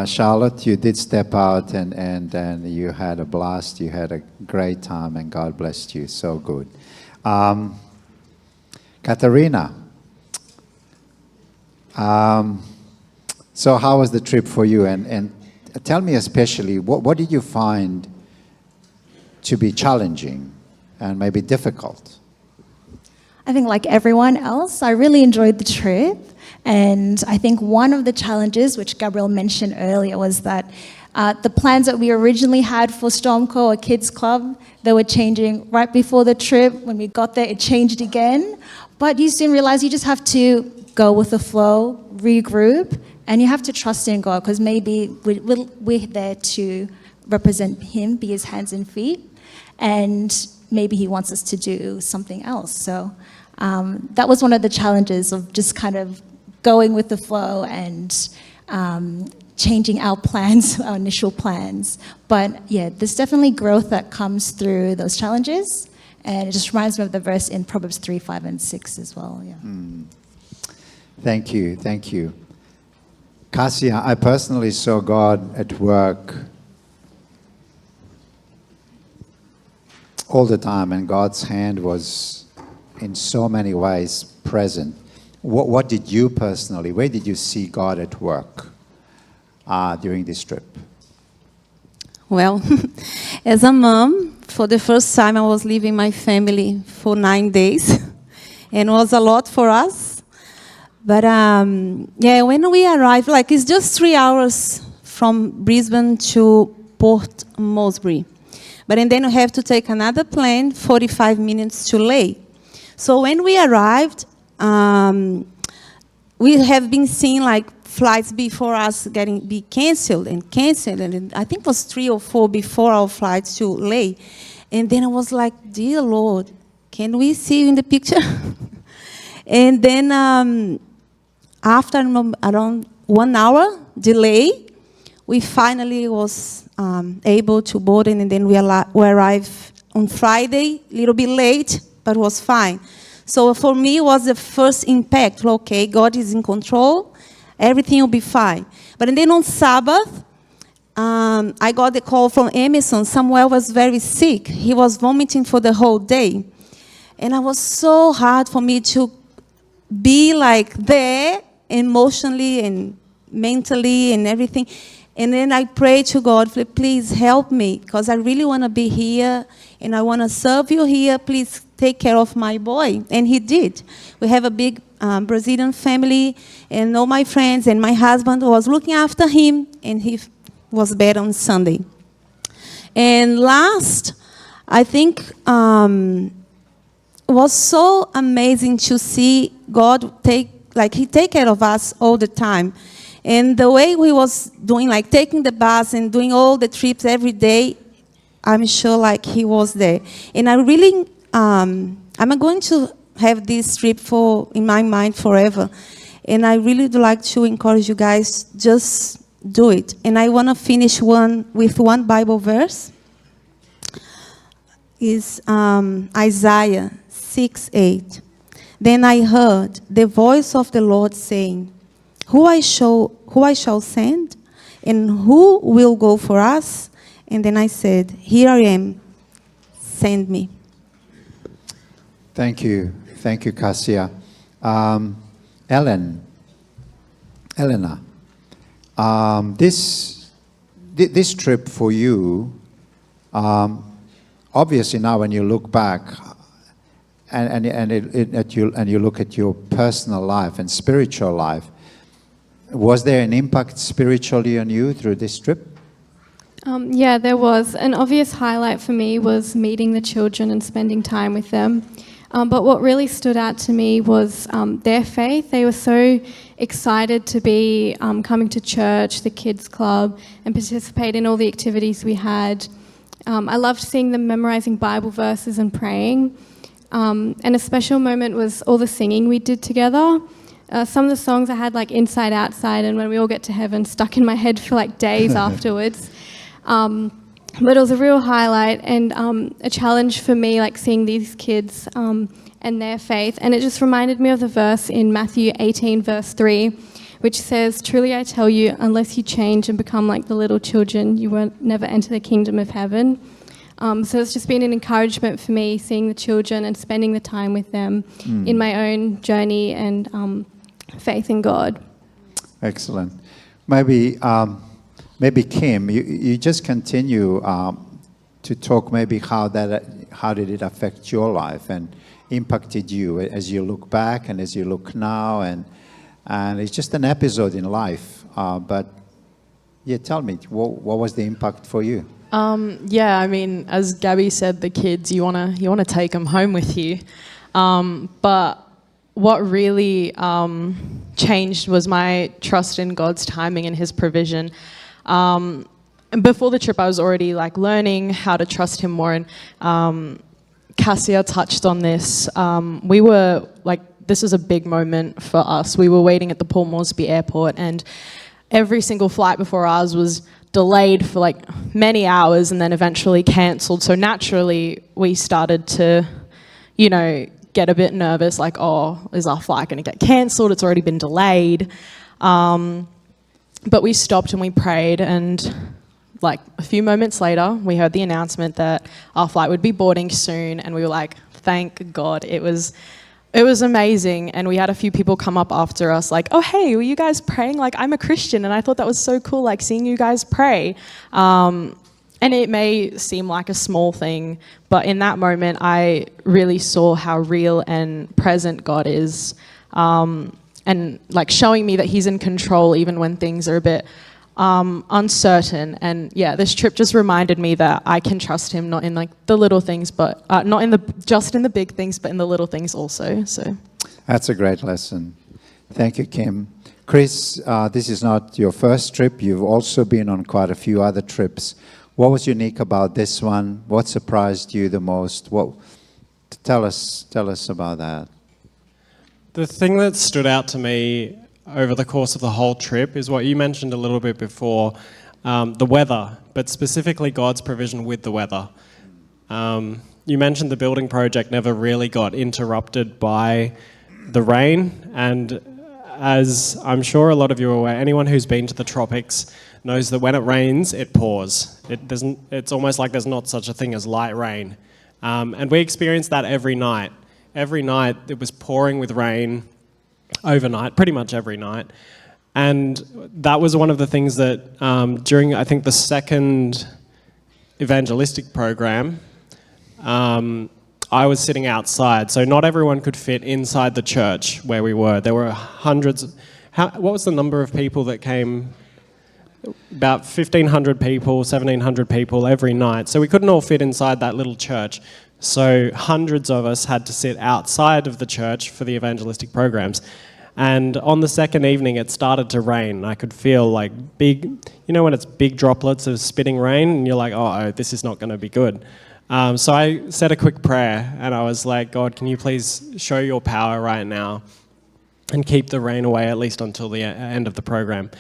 Charlotte, you did step out and you had a blast. You had a great time, and God blessed you. So good. Katharina, so how was the trip for you? And tell me especially, what did you find to be challenging and maybe difficult? I think like everyone else, I really enjoyed the trip. And I think one of the challenges, which Gabrielle mentioned earlier, was that the plans that we originally had for Stormco, a kids club, they were changing right before the trip. When we got there, it changed again. But you soon realize you just have to go with the flow, regroup, and you have to trust in God, because maybe we're there to represent Him, be His hands and feet, and maybe He wants us to do something else. So that was one of the challenges of just kind of going with the flow and changing our plans, our initial plans. But yeah, there's definitely growth that comes through those challenges. And it just reminds me of the verse in Proverbs 3, 5, and 6 as well. Yeah. Thank you, thank you. Cassia, I personally saw God at work all the time, and God's hand was in so many ways present. What did you personally, where did you see God at work during this trip? Well, as a mom, for the first time I was leaving my family for 9 days, and it was a lot for us. But yeah, when we arrived, like it's just 3 hours from Brisbane to Port Moresby. But and then we have to take another plane, 45 minutes to Lae. So when we arrived, we have been seeing like flights before us be cancelled, and I think it was 3 or 4 before our flights to Lae. And then I was like, dear Lord, can we see you in the picture? And then after around 1 hour delay, we finally was able to board, and then we arrived on Friday, a little bit late, but it was fine. So for me, it was the first impact. Okay, God is in control. Everything will be fine. But then on Sabbath, I got the call from Emerson. Samuel was very sick. He was vomiting for the whole day. And it was so hard for me to be like there emotionally and mentally and everything. And then I prayed to God, please help me, because I really want to be here and I want to serve you here. Please take care of my boy. And he did. We have a big Brazilian family, and all my friends and my husband was looking after him, and he was better on Sunday. And last, I think it was so amazing to see God He take care of us all the time. And the way we was doing, like taking the bus and doing all the trips every day, I'm sure like he was there. And I really, I'm going to have this trip in my mind forever. And I really would like to encourage you guys, just do it. And I want to finish with one Bible verse. Is Isaiah 6:8. Then I heard the voice of the Lord saying, who I shall send, and who will go for us? And then I said, here I am, send me. Thank you, Cassia. Elena, this trip for you, obviously now when you look back, and you look at your personal life and spiritual life, was there an impact spiritually on you through this trip? Yeah, there was. An obvious highlight for me was meeting the children and spending time with them. But what really stood out to me was their faith. They were so excited to be coming to church, the kids club, and participate in all the activities we had. I loved seeing them memorizing Bible verses and praying. And a special moment was all the singing we did together. Some of the songs I had like Inside Outside, and When We All Get to Heaven stuck in my head for like days afterwards. But it was a real highlight and a challenge for me, like seeing these kids and their faith. And it just reminded me of the verse in Matthew 18 verse 3, which says, truly I tell you, unless you change and become like the little children, you won't never enter the kingdom of heaven. So it's just been an encouragement for me, seeing the children and spending the time with them in my own journey and faith in God. Excellent. Maybe Kim, you just continue to talk maybe how did it affect your life and impacted you as you look back and as you look now, and it's just an episode in life. But yeah, tell me, what was the impact for you? Yeah, I mean, as Gabby said, the kids, you wanna take them home with you. But what really changed was my trust in God's timing and His provision. And before the trip, I was already like learning how to trust Him more. And Cassia touched on this. We were like, this is a big moment for us. We were waiting at the Port Moresby airport, and every single flight before ours was delayed for like many hours and then eventually cancelled. So naturally, we started to, get a bit nervous, like, oh, is our flight going to get cancelled? It's already been delayed. But we stopped and we prayed, and like a few moments later, we heard the announcement that our flight would be boarding soon, and we were like, thank God. It was amazing, and we had a few people come up after us like, oh, hey, were you guys praying? Like, I'm a Christian, and I thought that was so cool, like seeing you guys pray. And it may seem like a small thing, but in that moment, I really saw how real and present God is. And like showing me that He's in control even when things are a bit uncertain. And yeah, this trip just reminded me that I can trust Him, not in like the little things, but not in just in the big things, but in the little things also. So that's a great lesson. Thank you, Kim. Chris, this is not your first trip. You've also been on quite a few other trips. What was unique about this one? What surprised you the most? Tell us about that. The thing that stood out to me over the course of the whole trip is what you mentioned a little bit before, the weather, but specifically God's provision with the weather. You mentioned the building project never really got interrupted by the rain, and as I'm sure a lot of you are aware, anyone who's been to the tropics knows that when it rains, it pours. It's almost like there's not such a thing as light rain. And we experienced that every night. Every night it was pouring with rain overnight, pretty much every night. And that was one of the things that during, I think, the second evangelistic program, I was sitting outside. So not everyone could fit inside the church where we were. There were hundreds. What was the number of people that came? About 1,500 people, 1,700 people every night. So we couldn't all fit inside that little church. So hundreds of us had to sit outside of the church for the evangelistic programs. And on the second evening, it started to rain. I could feel like big, you know when it's big droplets of spitting rain and you're like, oh, this is not going to be good. So I said a quick prayer and I was like, God, can you please show your power right now and keep the rain away at least until the end of the program.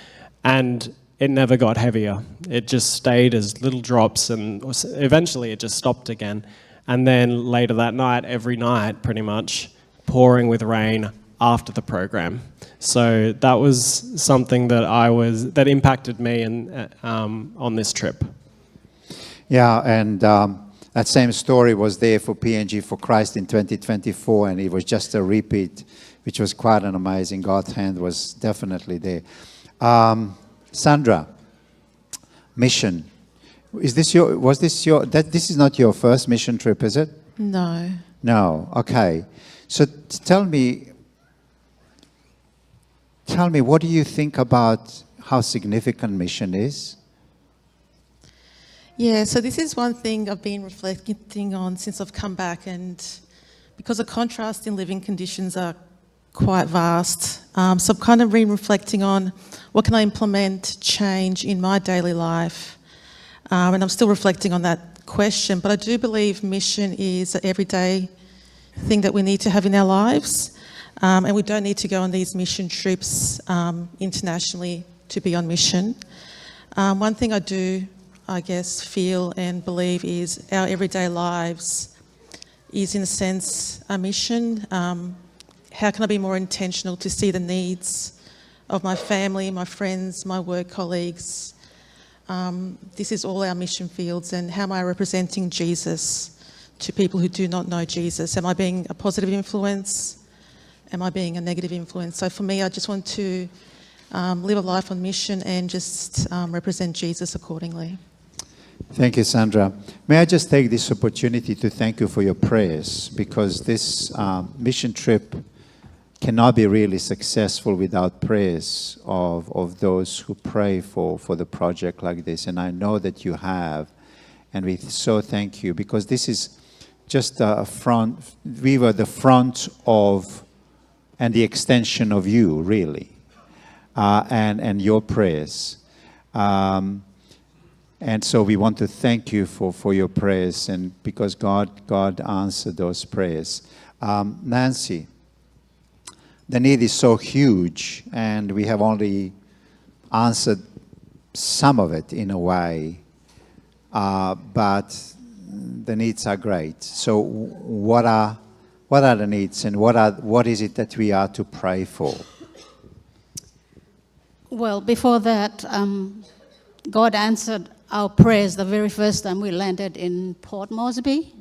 And it never got heavier. It just stayed as little drops and eventually it just stopped again. And then later that night, every night pretty much, pouring with rain after the program. So that was something that impacted me on this trip. Yeah, and that same story was there for PNG for Christ in 2024, and it was just a repeat, which was quite an amazing. God's hand was definitely there. Sandra, mission. This is not your first mission trip, is it? No. No, okay. So tell me, what do you think about how significant mission is? Yeah, so this is one thing I've been reflecting on since I've come back, and because the contrast in living conditions are quite vast. So I've kind of been reflecting on what can I implement change in my daily life. And I'm still reflecting on that question, but I do believe mission is an everyday thing that we need to have in our lives. And we don't need to go on these mission trips internationally to be on mission. One thing I do, I guess, feel and believe is our everyday lives is, in a sense, a mission. How can I be more intentional to see the needs of my family, my friends, my work colleagues? This is all our mission fields, and how am I representing Jesus to people who do not know Jesus? Am I being a positive influence? Am I being a negative influence? So for me, I just want to live a life on mission and just represent Jesus accordingly. Thank you, Sandra. May I just take this opportunity to thank you for your prayers, because this mission trip cannot be really successful without prayers of those who pray for the project like this. And I know that you have, and we so thank you, because this is just a front. We were the front of and the extension of you, really, and your prayers. And so we want to thank you for your prayers, and because God answered those prayers. Nancy, the need is so huge, and we have only answered some of it in a way, but the needs are great. So what are the needs, and what is it that we are to pray for? Well, before that, God answered our prayers the very first time we landed in Port Moresby.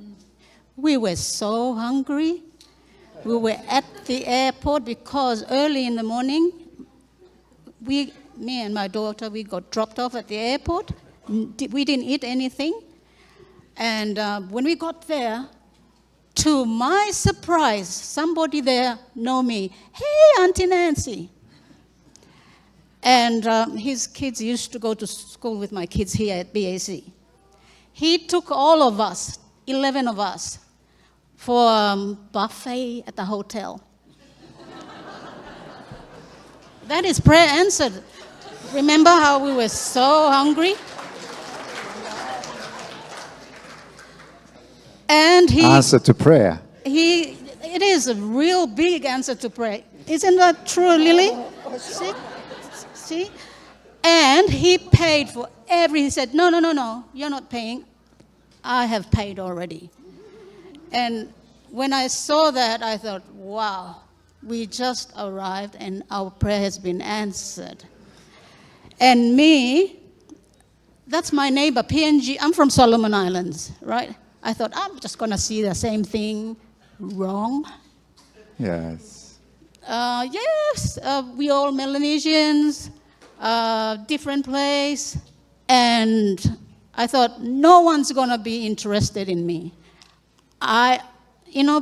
We were so hungry. We were at the airport because early in the morning, me and my daughter, we got dropped off at the airport. We didn't eat anything. And when we got there, to my surprise, somebody there know me. Hey, Auntie Nancy. And his kids used to go to school with my kids here at BAC. He took all of us, 11 of us, for a buffet at the hotel. That is prayer answered. Remember how we were so hungry? And he... Answer to prayer. It is a real big answer to prayer. Isn't that true, Lily? See? And he paid for he said, no, you're not paying. I have paid already. And when I saw that, I thought, wow, we just arrived and our prayer has been answered. And me, that's my neighbor, PNG. I'm from Solomon Islands, right? I thought, I'm just going to see the same thing. Wrong. Yes. Yes, we all Melanesians, different place, and I thought no one's gonna be interested in me.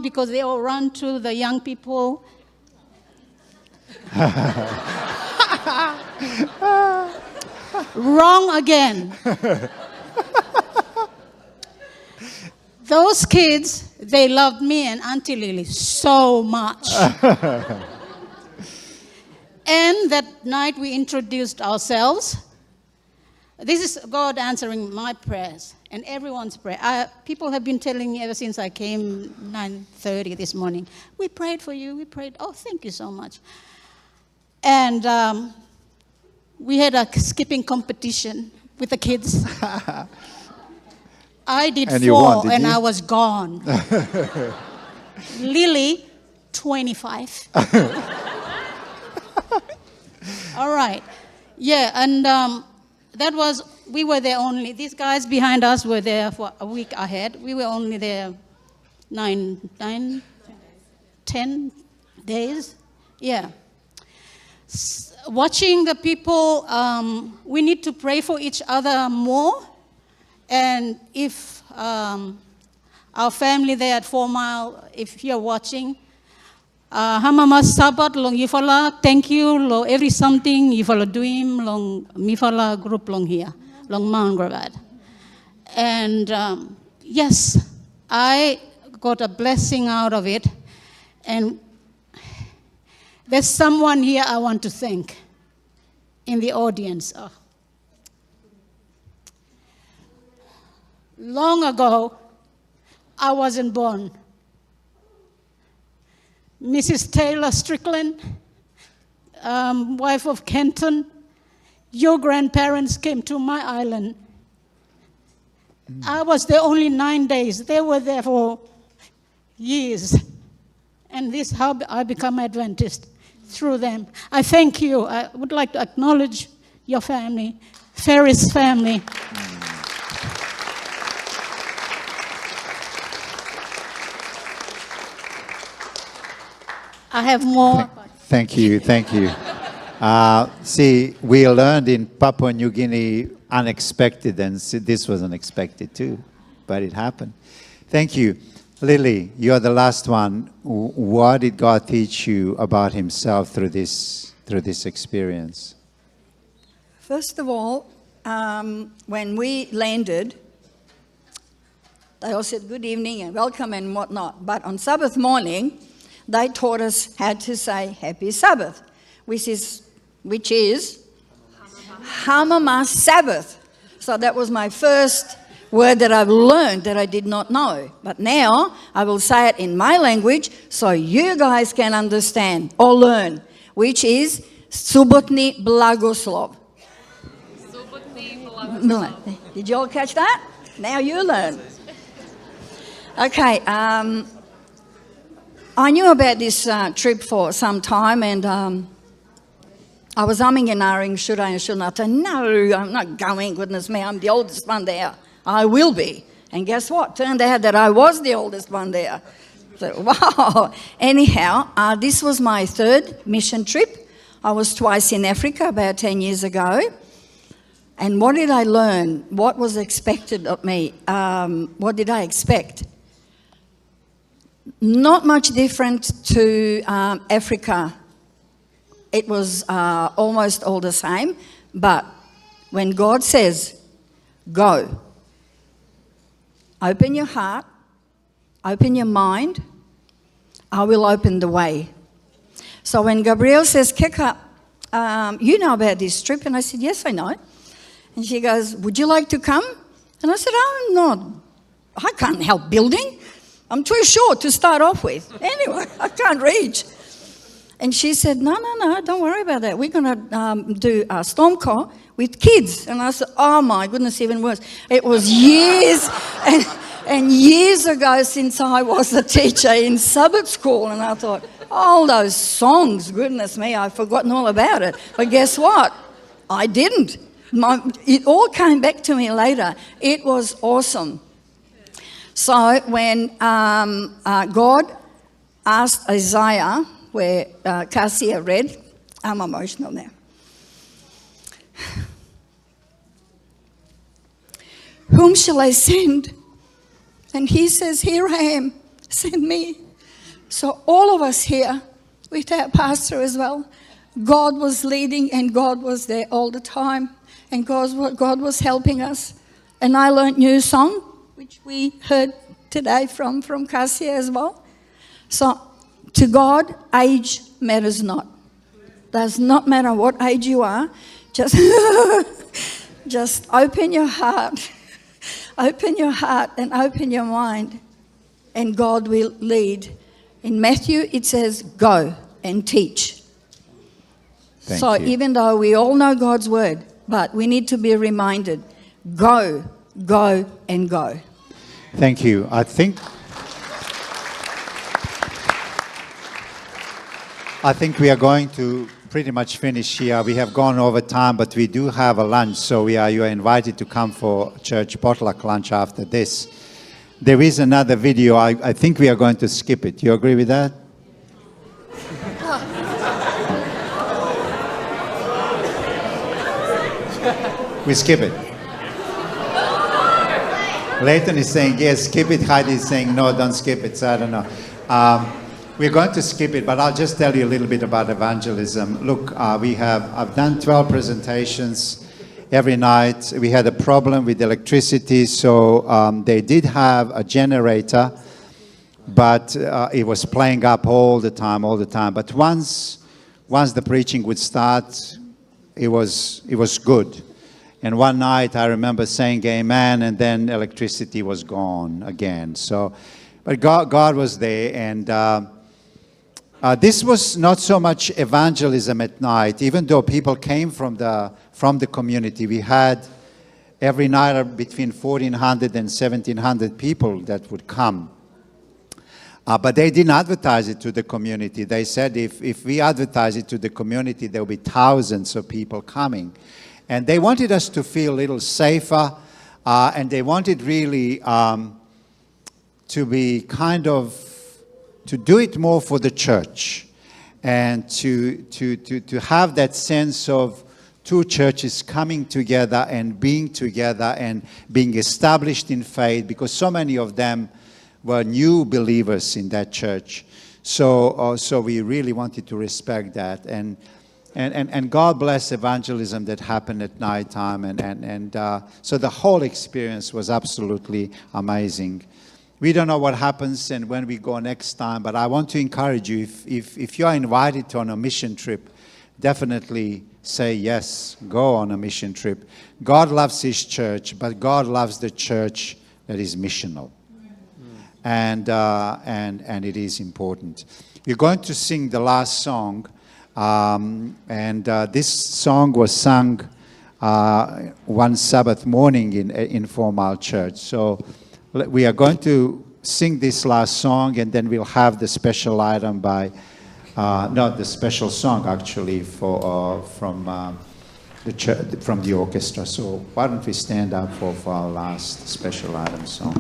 Because they all run to the young people. Wrong again. Those kids, they loved me and Auntie Lily so much. And that night we introduced ourselves. This is God answering my prayers and everyone's prayer. People have been telling me ever since I came 9:30 this morning, we prayed for you, we prayed. Oh, thank you so much. And we had a skipping competition with the kids. I did And 4 you won, and you? I was gone. Lily, 25. All right. Yeah, and we were there only, these guys behind us were there for a week ahead. We were only there 10 days. Yeah. Watching the people, we need to pray for each other more. And if our family there at 4 Mile, if you're watching, hamama sabat long yifala, thank you lo every something yifala doing long mifala group long here, long Mount Gravad. And yes, I got a blessing out of it. And there's someone here I want to thank in the audience. Oh. Long ago, I wasn't born. Mrs. Taylor Strickland, wife of Kenton, your grandparents came to my island. I was there only 9 days. They were there for years. And this is how I become Adventist, through them. I thank you. I would like to acknowledge your family, Ferris family. I have more. Thank you. See, we learned in Papua New Guinea unexpected, and this was unexpected too, but it happened. Thank you. Lily, you're the last one. What did God teach you about himself through this experience? First of all, when we landed, they all said good evening and welcome and whatnot. But on Sabbath morning, they taught us how to say Happy Sabbath, which is Hamama Sabbath. So that was my first word that I've learned that I did not know. But now I will say it in my language so you guys can understand or learn, which is Subotni Blagoslov. Did you all catch that? Now you learn. Okay, I knew about this trip for some time, and I was umming and ahhing, should I and should not. No, I'm not going, goodness me, I'm the oldest one there. I will be. And guess what? Turned out that I was the oldest one there. So, wow. Anyhow, this was my 3rd mission trip. I was twice in Africa about 10 years ago. And what did I learn? What was expected of me? What did I expect? Not much different to Africa. It was almost all the same. But when God says, go, open your heart, open your mind, I will open the way. So when Gabrielle says, Keka, you know about this trip? And I said, yes, I know. And she goes, would you like to come? And I said, I can't help building. I'm too short to start off with. Anyway, I can't reach. And she said, no, don't worry about that. We're going to do a storm call with kids. And I said, oh my goodness, even worse. It was years and years ago since I was a teacher in Sabbath school. And I thought, all those songs, goodness me, I've forgotten all about it. But guess what? I didn't. It all came back to me later. It was awesome. So when God asked Isaiah, where Cassia read. I'm emotional now. Whom shall I send? And he says, here I am, send me. So all of us here, with our pastor as well, God was leading and God was there all the time. And God was helping us. And I learned new song, which we heard today from Cassia as well. So to God, age matters not. Does not matter what age you are. Just, just open your heart. Open your heart and open your mind. And God will lead. In Matthew, it says, go and teach. Thank you. Even though we all know God's word, but we need to be reminded, go, go, and go. Thank you. I think we are going to pretty much finish here. We have gone over time, but we do have a lunch, so you are invited to come for church potluck lunch after this. There is another video. I think we are going to skip it. You agree with that? We skip it. Leighton is saying, yes, skip it. Heidi is saying, no, don't skip it. So I don't know. We're going to skip it, but I'll just tell you a little bit about evangelism. Look, I've done 12 presentations every night. We had a problem with electricity, so they did have a generator, but it was playing up all the time. But once the preaching would start, it was good. And one night I remember saying amen, and then electricity was gone again. But God was there, and this was not so much evangelism at night, even though people came from the community. We had every night between 1,400 and 1,700 people that would come. But they didn't advertise it to the community. They said if we advertise it to the community, there will be thousands of people coming. And they wanted us to feel a little safer, and they wanted really to be to do it more for the church, and to have that sense of two churches coming together and being established in faith, because so many of them were new believers in that church. So we really wanted to respect that. And God bless evangelism that happened at night time. So the whole experience was absolutely amazing. We don't know what happens and when we go next time, but I want to encourage you, if you are invited on a mission trip, definitely say yes, go on a mission trip. God loves His church, but God loves the church that is missional. And it is important. We're going to sing the last song. This song was sung one Sabbath morning in informal church. So we are going to sing this last song, and then we'll have the special item by, not the special song actually, from the orchestra. So why don't we stand up for our last special item song?